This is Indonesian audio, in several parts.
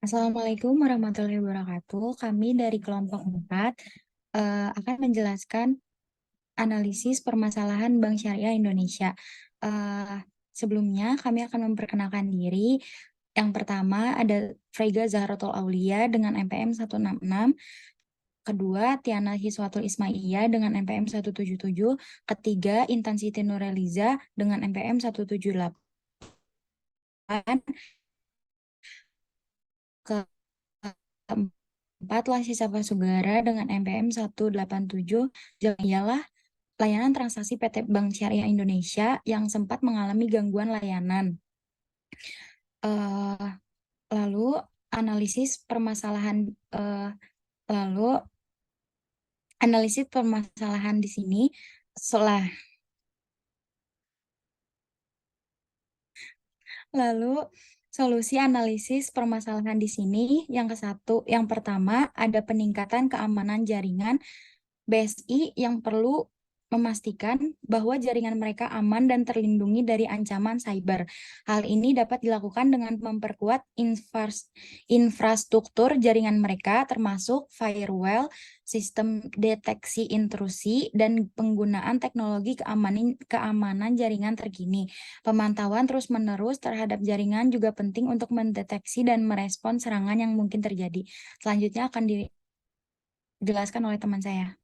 Assalamualaikum warahmatullahi wabarakatuh. Kami dari kelompok 4 akan menjelaskan analisis permasalahan Bank Syariah Indonesia. Eh, Sebelumnya kami akan memperkenalkan diri. Yang pertama ada Frega Zahratul Aulia dengan NPM 166. Kedua, Tiana Hiswatul Ismaiyah dengan NPM 177. Ketiga, Intan Siti Nureliza dengan NPM 178. Keempat, Lasisa Fasugara dengan NPM 187. Ialah layanan transaksi PT Bank Syariah Indonesia yang sempat mengalami gangguan layanan. Eh, lalu analisis permasalahan eh, lalu analisis permasalahan di sini setelah lalu solusi analisis permasalahan di sini yang pertama ada peningkatan keamanan jaringan BSI yang perlu memastikan bahwa jaringan mereka aman dan terlindungi dari ancaman cyber. Hal ini dapat dilakukan dengan memperkuat infrastruktur jaringan mereka, termasuk firewall, sistem deteksi intrusi, dan penggunaan teknologi keamanan jaringan terkini. Pemantauan terus-menerus terhadap jaringan juga penting untuk mendeteksi dan merespon serangan yang mungkin terjadi. Selanjutnya akan dijelaskan oleh teman saya.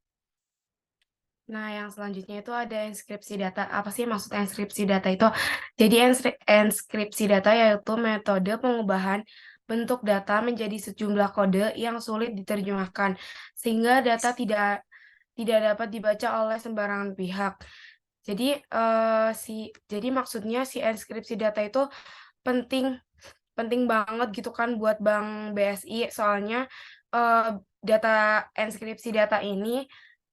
Nah, yang selanjutnya itu ada enskripsi data. Apa sih maksud enskripsi data itu? Jadi enskripsi data yaitu metode pengubahan bentuk data menjadi sejumlah kode yang sulit diterjemahkan sehingga data tidak dapat dibaca oleh sembarangan pihak. Jadi jadi maksudnya si enskripsi data itu penting penting banget gitu kan buat Bank BSI soalnya eh, data enskripsi data ini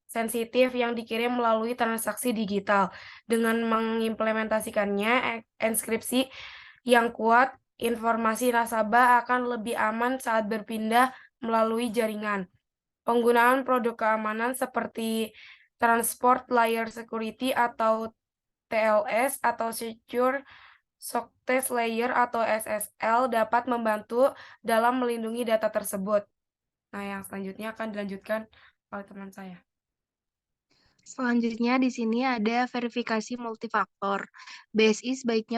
sensitif yang dikirim melalui transaksi digital. Dengan mengimplementasikannya, enskripsi yang kuat, informasi nasabah akan lebih aman saat berpindah melalui jaringan. Penggunaan produk keamanan seperti Transport Layer Security atau TLS atau Secure Success Layer atau SSL dapat membantu dalam melindungi data tersebut. Nah, yang selanjutnya akan dilanjutkan oleh teman saya. Selanjutnya di sini ada verifikasi multifaktor. BSI sebaiknya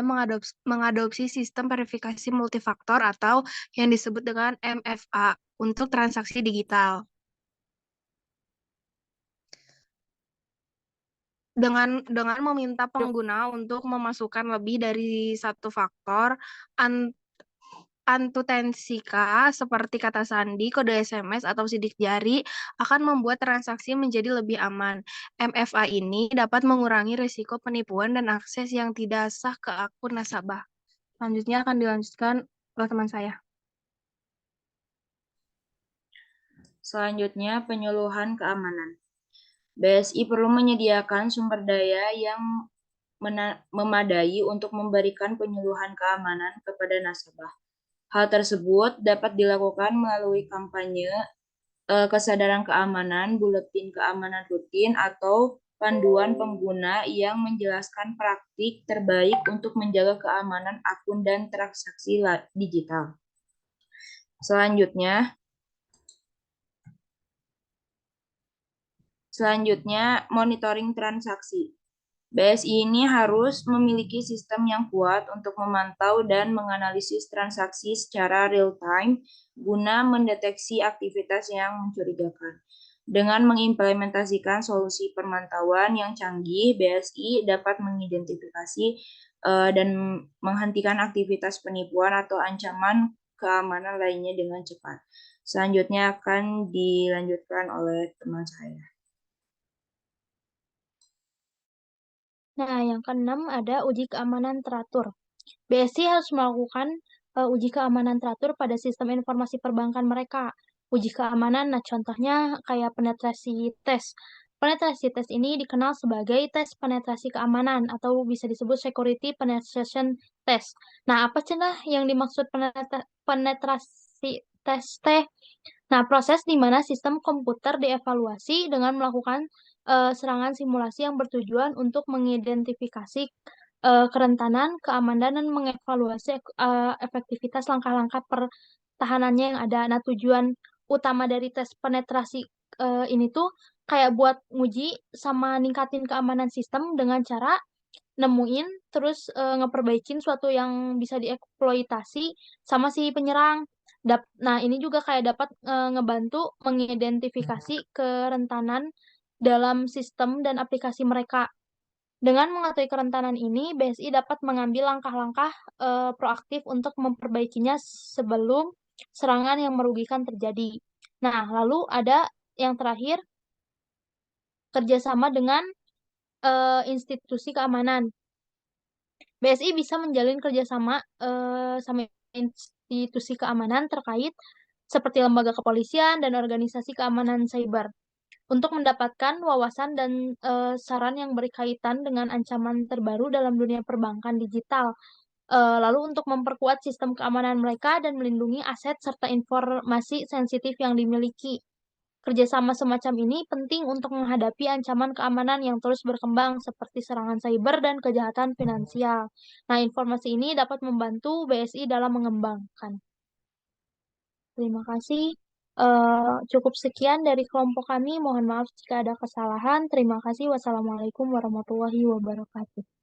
mengadopsi sistem verifikasi multifaktor atau yang disebut dengan MFA untuk transaksi digital. Dengan meminta pengguna untuk memasukkan lebih dari satu faktor antutensika seperti kata sandi, kode SMS, atau sidik jari akan membuat transaksi menjadi lebih aman. MFA ini dapat mengurangi risiko penipuan dan akses yang tidak sah ke akun nasabah. Selanjutnya akan dilanjutkan oleh teman saya. Selanjutnya, penyuluhan keamanan. BSI perlu menyediakan sumber daya yang memadai untuk memberikan penyuluhan keamanan kepada nasabah. Hal tersebut dapat dilakukan melalui kampanye kesadaran keamanan, buletin keamanan rutin, atau panduan pengguna yang menjelaskan praktik terbaik untuk menjaga keamanan akun dan transaksi digital. Selanjutnya, monitoring transaksi. BSI ini harus memiliki sistem yang kuat untuk memantau dan menganalisis transaksi secara real-time guna mendeteksi aktivitas yang mencurigakan. Dengan mengimplementasikan solusi pemantauan yang canggih, BSI dapat mengidentifikasi dan menghentikan aktivitas penipuan atau ancaman keamanan lainnya dengan cepat. Selanjutnya akan dilanjutkan oleh teman saya. Nah, yang keenam ada uji keamanan teratur. BSI harus melakukan uji keamanan teratur pada sistem informasi perbankan mereka. Uji keamanan, nah contohnya kayak penetrasi tes. Penetrasi tes ini dikenal sebagai tes penetrasi keamanan atau bisa disebut security penetration test. Nah, apa sih yang dimaksud penetrasi tes teh? Nah, proses di mana sistem komputer dievaluasi dengan melakukan serangan simulasi yang bertujuan untuk mengidentifikasi kerentanan, keamanan, dan mengevaluasi efektivitas langkah-langkah pertahanannya yang ada. Nah, tujuan utama dari tes penetrasi ini tuh kayak buat nguji sama ningkatin keamanan sistem dengan cara nemuin terus ngeperbaikin suatu yang bisa dieksploitasi sama si penyerang. Nah, ini juga kayak dapat ngebantu mengidentifikasi kerentanan dalam sistem dan aplikasi mereka. Dengan mengetahui kerentanan ini, BSI dapat mengambil langkah-langkah proaktif untuk memperbaikinya sebelum serangan yang merugikan terjadi. Nah, lalu ada yang terakhir, kerjasama dengan institusi keamanan. BSI bisa menjalin kerjasama sama institusi keamanan terkait seperti lembaga kepolisian dan organisasi keamanan cyber untuk mendapatkan wawasan dan saran yang berkaitan dengan ancaman terbaru dalam dunia perbankan digital. Lalu untuk memperkuat sistem keamanan mereka dan melindungi aset serta informasi sensitif yang dimiliki. Kerjasama semacam ini penting untuk menghadapi ancaman keamanan yang terus berkembang seperti serangan cyber dan kejahatan finansial. Nah, informasi ini dapat membantu BSI dalam mengembangkan. Terima kasih. Cukup sekian dari kelompok kami. Mohon maaf jika ada kesalahan. Terima kasih. Wassalamualaikum warahmatullahi wabarakatuh.